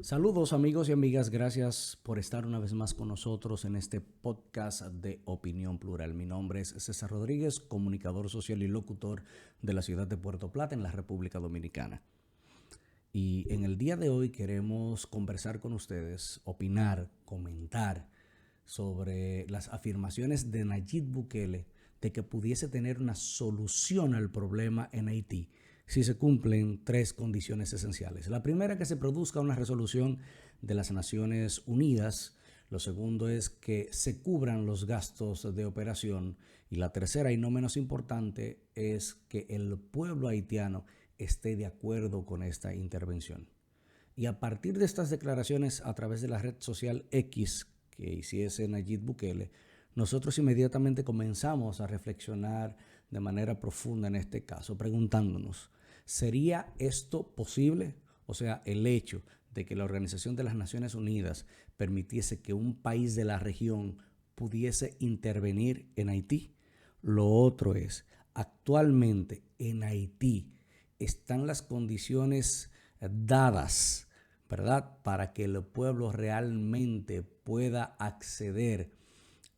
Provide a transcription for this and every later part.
Saludos amigos y amigas, gracias por estar una vez más con nosotros en este podcast de Opinión Plural. Mi nombre es César Rodríguez, comunicador social y locutor de la ciudad de Puerto Plata en la República Dominicana. Y en el día de hoy queremos conversar con ustedes, opinar, comentar sobre las afirmaciones de Nayib Bukele de que pudiese tener una solución al problema en Haití si se cumplen tres condiciones esenciales. La primera, que se produzca una resolución de las Naciones Unidas. Lo segundo es que se cubran los gastos de operación. Y la tercera, y no menos importante, es que el pueblo haitiano esté de acuerdo con esta intervención. Y a partir de estas declaraciones a través de la red social X que hiciese Nayib Bukele, nosotros inmediatamente comenzamos a reflexionar de manera profunda en este caso, preguntándonos, ¿sería esto posible? O sea, el hecho de que la Organización de las Naciones Unidas permitiese que un país de la región pudiese intervenir en Haití. Lo otro es, actualmente en Haití están las condiciones dadas, ¿verdad?, para que el pueblo realmente pueda acceder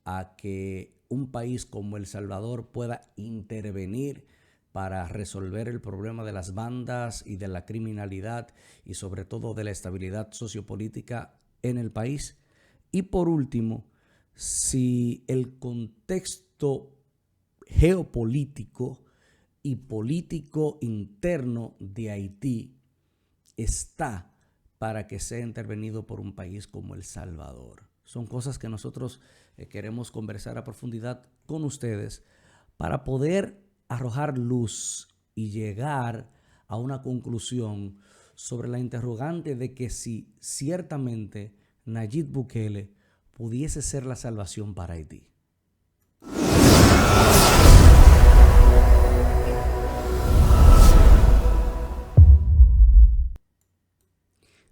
a que un país como El Salvador pueda intervenir para resolver el problema de las bandas y de la criminalidad y sobre todo de la estabilidad sociopolítica en el país. Y por último, si el contexto geopolítico y político interno de Haití está para que sea intervenido por un país como El Salvador. Son cosas que nosotros queremos conversar a profundidad con ustedes para poder arrojar luz y llegar a una conclusión sobre la interrogante de que si ciertamente Nayib Bukele pudiese ser la salvación para Haití.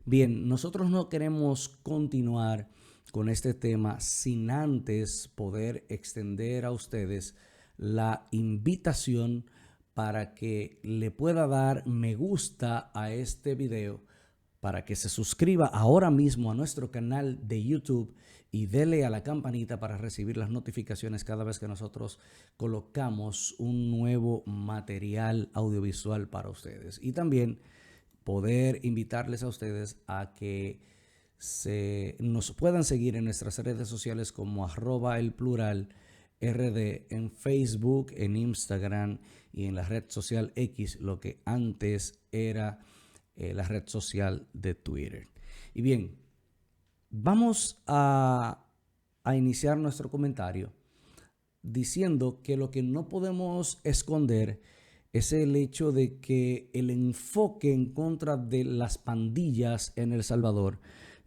Bien, nosotros no queremos continuar con este tema sin antes poder extender a ustedes la invitación para que le pueda dar me gusta a este video, para que se suscriba ahora mismo a nuestro canal de YouTube y dele a la campanita para recibir las notificaciones cada vez que nosotros colocamos un nuevo material audiovisual para ustedes. Y también poder invitarles a ustedes a que nos puedan seguir en nuestras redes sociales como @elpluralrd en Facebook, en Instagram y en la red social X, lo que antes era la red social de Twitter. Y bien, vamos a iniciar nuestro comentario diciendo que lo que no podemos esconder es el hecho de que el enfoque en contra de las pandillas en El Salvador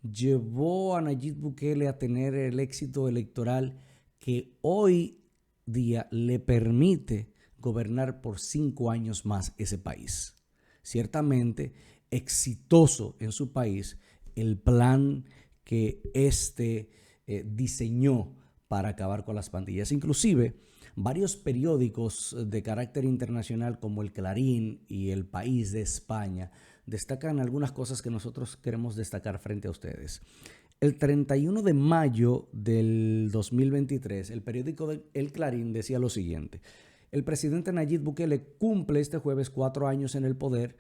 llevó a Nayib Bukele a tener el éxito electoral que hoy día le permite gobernar por 5 años más ese país. Ciertamente exitoso en su país el plan que diseñó para acabar con las pandillas. Inclusive, varios periódicos de carácter internacional como El Clarín y El País de España destacan algunas cosas que nosotros queremos destacar frente a ustedes. El 31 de mayo del 2023, el periódico El Clarín decía lo siguiente: el presidente Nayib Bukele cumple este jueves 4 años en el poder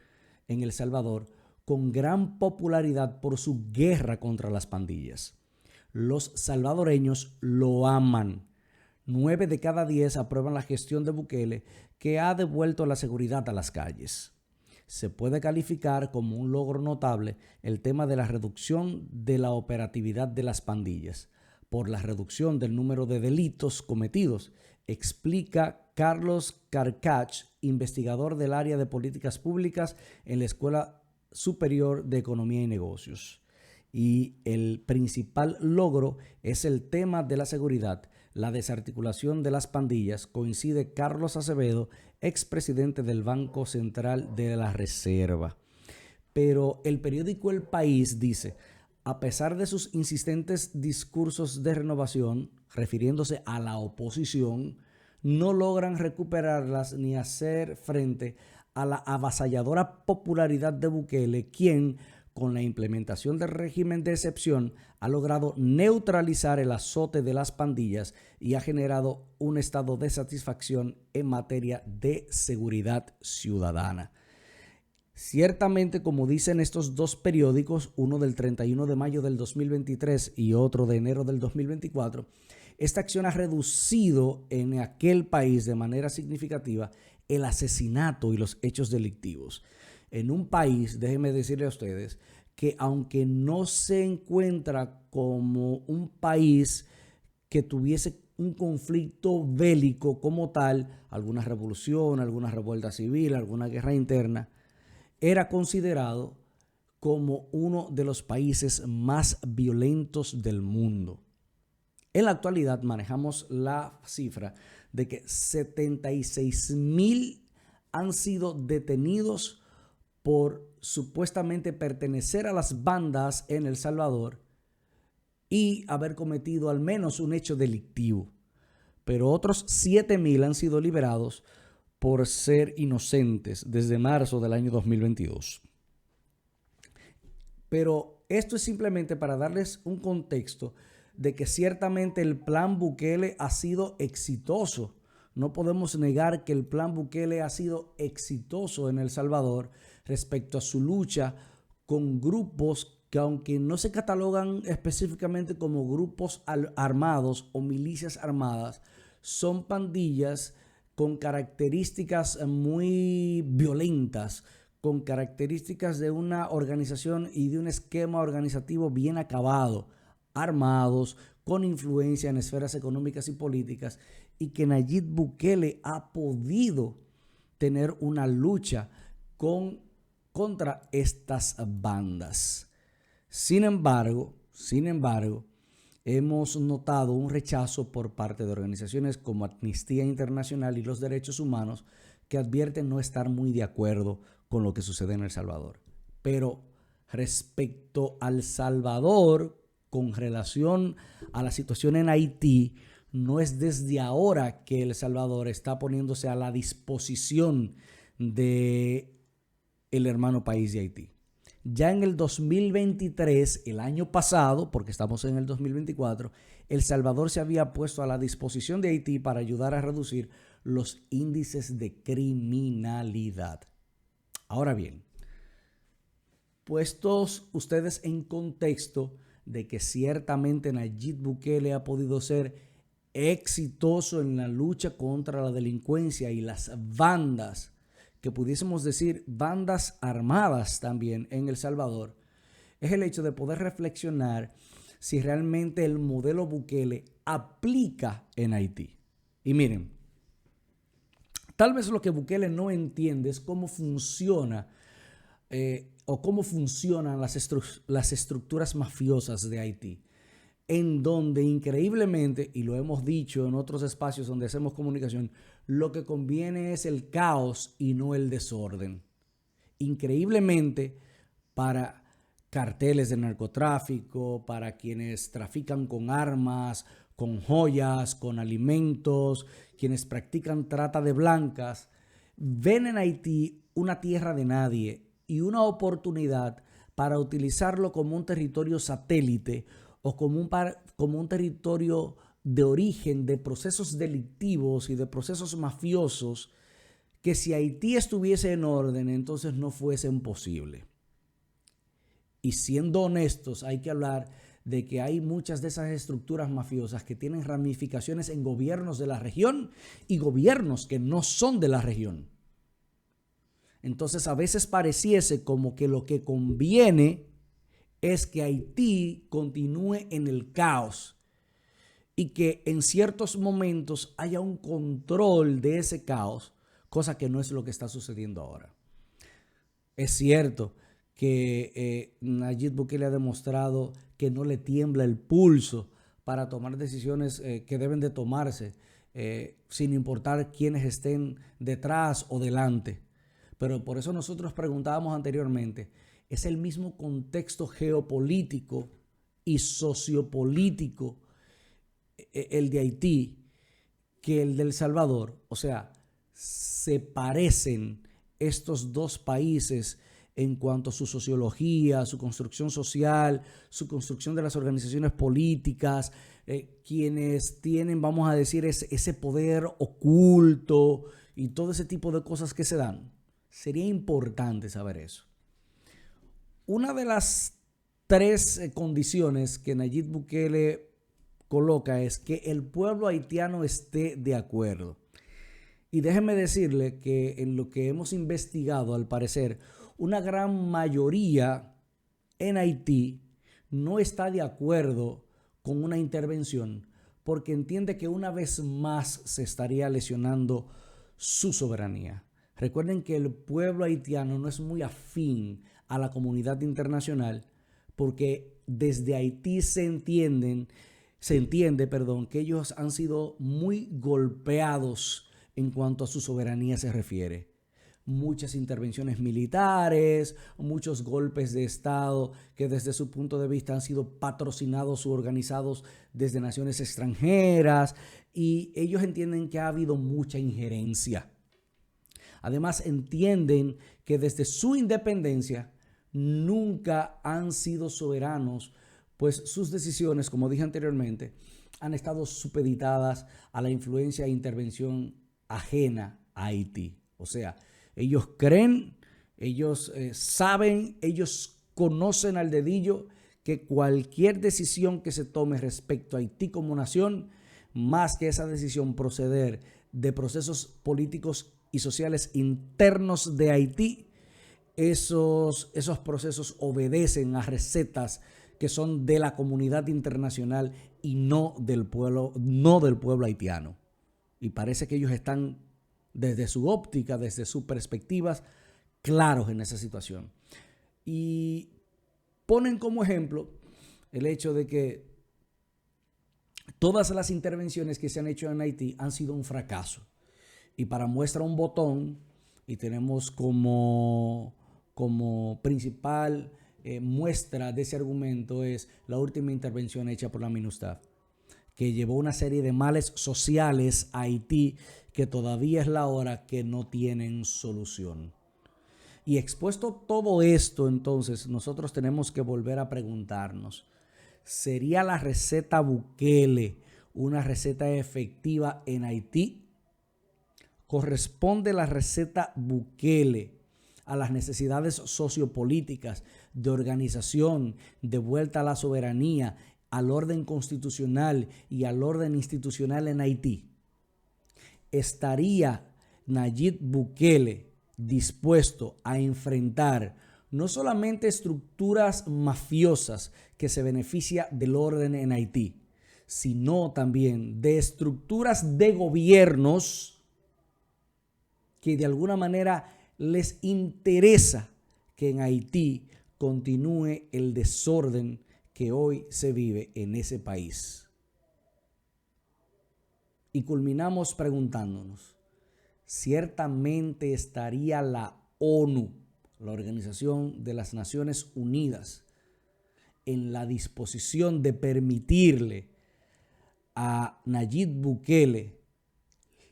en El Salvador con gran popularidad por su guerra contra las pandillas. Los salvadoreños lo aman. 9 de cada 10 aprueban la gestión de Bukele, que ha devuelto la seguridad a las calles. Se puede calificar como un logro notable el tema de la reducción de la operatividad de las pandillas por la reducción del número de delitos cometidos, explica Carlos Carcach, investigador del área de políticas públicas en la Escuela Superior de Economía y Negocios. Y el principal logro es el tema de la seguridad, la desarticulación de las pandillas, coincide Carlos Acevedo, expresidente del Banco Central de la Reserva. Pero el periódico El País dice: a pesar de sus insistentes discursos de renovación, refiriéndose a la oposición, no logran recuperarlas ni hacer frente a la avasalladora popularidad de Bukele, quien con la implementación del régimen de excepción, ha logrado neutralizar el azote de las pandillas y ha generado un estado de satisfacción en materia de seguridad ciudadana. Ciertamente, como dicen estos dos periódicos, uno del 31 de mayo del 2023 y otro de enero del 2024, esta acción ha reducido en aquel país de manera significativa el asesinato y los hechos delictivos. En un país, déjenme decirle a ustedes, que aunque no se encuentra como un país que tuviese un conflicto bélico como tal, alguna revolución, alguna revuelta civil, alguna guerra interna, era considerado como uno de los países más violentos del mundo. En la actualidad manejamos la cifra de que 76,000 han sido detenidos por supuestamente pertenecer a las bandas en El Salvador y haber cometido al menos un hecho delictivo. Pero otros 7,000 han sido liberados por ser inocentes desde marzo del año 2022. Pero esto es simplemente para darles un contexto de que ciertamente el plan Bukele ha sido exitoso. No podemos negar que el plan Bukele ha sido exitoso en El Salvador respecto a su lucha con grupos que, aunque no se catalogan específicamente como grupos armados o milicias armadas, son pandillas con características muy violentas, con características de una organización y de un esquema organizativo bien acabado, armados, con influencia en esferas económicas y políticas, y que Nayib Bukele ha podido tener una lucha contra estas bandas. Sin embargo, hemos notado un rechazo por parte de organizaciones como Amnistía Internacional y los Derechos Humanos que advierten no estar muy de acuerdo con lo que sucede en El Salvador. Pero respecto al Salvador, con relación a la situación en Haití, no es desde ahora que El Salvador está poniéndose a la disposición de el hermano país de Haití. Ya en el 2023, el año pasado, porque estamos en el 2024, El Salvador se había puesto a la disposición de Haití para ayudar a reducir los índices de criminalidad. Ahora bien, puestos ustedes en contexto de que ciertamente Nayib Bukele ha podido ser exitoso en la lucha contra la delincuencia y las bandas, que pudiésemos decir bandas armadas también en El Salvador, es el hecho de poder reflexionar si realmente el modelo Bukele aplica en Haití. Y miren, tal vez lo que Bukele no entiende es cómo funciona o cómo funcionan las estructuras mafiosas de Haití, en donde increíblemente, y lo hemos dicho en otros espacios donde hacemos comunicación, lo que conviene es el caos y no el desorden. Increíblemente, para carteles de narcotráfico, para quienes trafican con armas, con joyas, con alimentos, quienes practican trata de blancas, ven en Haití una tierra de nadie y una oportunidad para utilizarlo como un territorio satélite o como un territorio de origen de procesos delictivos y de procesos mafiosos que si Haití estuviese en orden, entonces no fuesen posible. Y siendo honestos, hay que hablar de que hay muchas de esas estructuras mafiosas que tienen ramificaciones en gobiernos de la región y gobiernos que no son de la región. Entonces a veces pareciese como que lo que conviene es que Haití continúe en el caos y que en ciertos momentos haya un control de ese caos, cosa que no es lo que está sucediendo ahora. Es cierto que Nayib Bukele ha demostrado que no le tiembla el pulso para tomar decisiones que deben de tomarse sin importar quiénes estén detrás o delante. Pero por eso nosotros preguntábamos anteriormente, ¿es el mismo contexto geopolítico y sociopolítico el de Haití que el de El Salvador? O sea, ¿se parecen estos dos países en cuanto a su sociología, su construcción social, su construcción de las organizaciones políticas, quienes tienen, vamos a decir, ese poder oculto y todo ese tipo de cosas que se dan. Sería importante saber eso. Una de las 3 condiciones que Nayib Bukele coloca es que el pueblo haitiano esté de acuerdo. Y déjeme decirle que en lo que hemos investigado, al parecer, una gran mayoría en Haití no está de acuerdo con una intervención porque entiende que una vez más se estaría lesionando su soberanía. Recuerden que el pueblo haitiano no es muy afín a la comunidad internacional porque desde Haití se entiende, que ellos han sido muy golpeados en cuanto a su soberanía se refiere. Muchas intervenciones militares, muchos golpes de Estado que desde su punto de vista han sido patrocinados u organizados desde naciones extranjeras, y ellos entienden que ha habido mucha injerencia. Además, entienden que desde su independencia nunca han sido soberanos, pues sus decisiones, como dije anteriormente, han estado supeditadas a la influencia e intervención ajena a Haití. O sea, ellos creen, ellos saben, ellos conocen al dedillo que cualquier decisión que se tome respecto a Haití como nación, más que esa decisión proceder de procesos políticos y sociales internos de Haití, esos procesos obedecen a recetas que son de la comunidad internacional y no del pueblo haitiano. Y parece que ellos están desde su óptica, desde sus perspectivas, claros en esa situación. Y ponen como ejemplo el hecho de que todas las intervenciones que se han hecho en Haití han sido un fracaso. Y para muestra un botón, y tenemos como principal muestra de ese argumento es la última intervención hecha por la MINUSTAH, que llevó una serie de males sociales a Haití que todavía es la hora que no tienen solución. Y expuesto todo esto, entonces, nosotros tenemos que volver a preguntarnos, ¿sería la receta Bukele una receta efectiva en Haití? ¿Corresponde la receta Bukele a las necesidades sociopolíticas, de organización, de vuelta a la soberanía, al orden constitucional y al orden institucional en Haití? ¿Estaría Nayib Bukele dispuesto a enfrentar no solamente estructuras mafiosas que se benefician del orden en Haití, sino también de estructuras de gobiernos que de alguna manera les interesa que en Haití continúe el desorden que hoy se vive en ese país? Y culminamos preguntándonos, ¿ciertamente estaría la ONU, la Organización de las Naciones Unidas, en la disposición de permitirle a Nayib Bukele,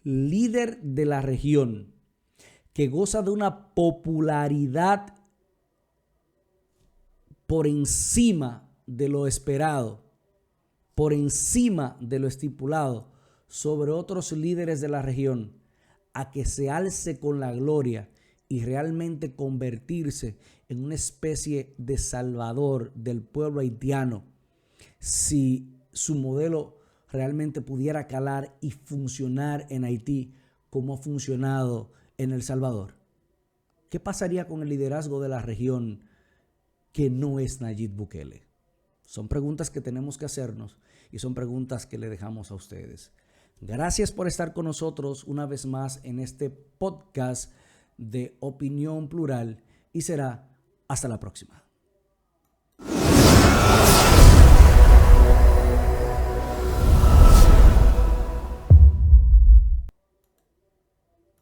líder de la región, que goza de una popularidad por encima de lo esperado, por encima de lo estipulado, sobre otros líderes de la región, a que se alce con la gloria y realmente convertirse en una especie de salvador del pueblo haitiano, si su modelo realmente pudiera calar y funcionar en Haití como ha funcionado en El Salvador? ¿Qué pasaría con el liderazgo de la región que no es Nayib Bukele? Son preguntas que tenemos que hacernos y son preguntas que le dejamos a ustedes. Gracias por estar con nosotros una vez más en este podcast de Opinión Plural y será hasta la próxima.